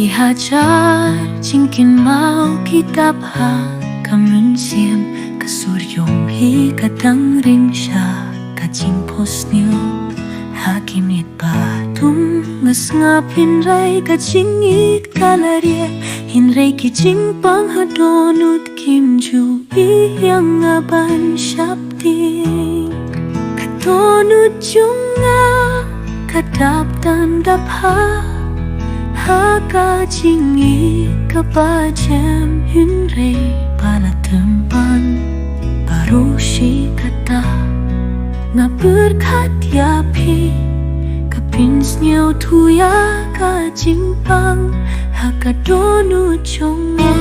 Dihajar jingkin mau kitab ha kamun siam kasuryong hi katang ring sya kajing posnil hakimit patum ngas ngapin rai kajing it kalaria hinrei kijing pang hadonut kimju yang ngaban syapting katonut junga kadap dan dapha Haka jingi kapajam hinrei pala tempan Barushi kata Ngapurkat yapi Kapinsnyau tuya ka jimpang Haka donu chonga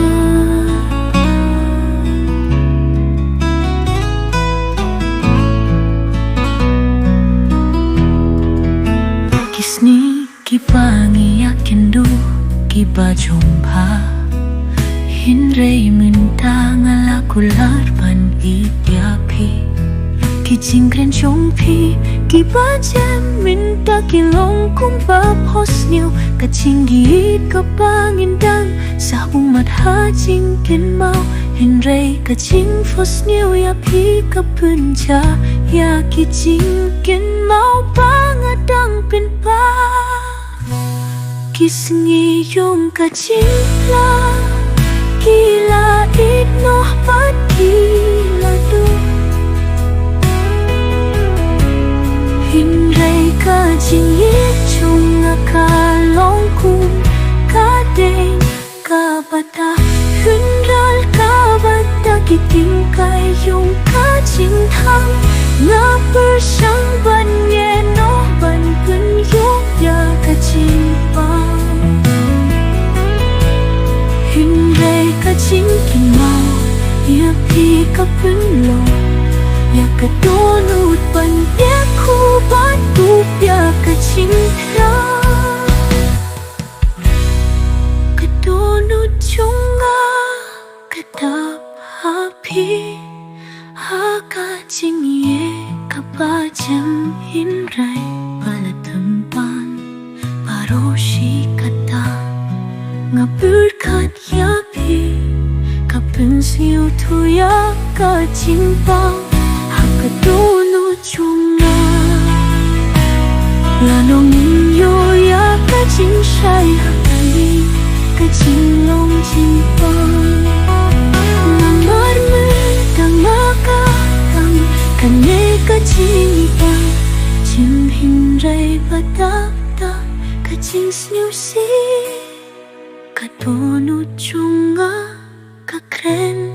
Kisni kipangi yakindu kiba jumpa hinrei minta ngalakular pan ipiapi kijingren jongpi kiba jam minta kilong kumpa posnyo kacinggi kapangindang sa umat hajingkin mau hinrei kacing fosnyo yapi kapunja ya kijingkin mau pangadang pinpa Kisngi yung kacila Kila itnoh pat kila do Hinrei kajingit chung akalong kum Kadeng kabata Hunral kabata kiting kayong kajing thang Nga persyang banye no ban penyok ya kajing Hinrei kajing kimau Ya pi kapunlo Ya kadonut pan Ya kubat tup Ya kajing ra Kadonut chunga Kadap api Ha kajing ye Kapajam hinrei Pala tempan Baroshi kata Ngapurkat yapi Kapensiu tuya kajimpang Hakadono chunga Lanong ninyo ya kajing syai hakali Kajing long jimpang Ngamar medang makatang Kane kajing ipang Jim hinrei batap tak Kajing snyusi Kadonut chunga kakren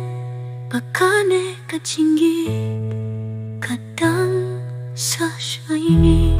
Bakane kajingi Kadang sa shaini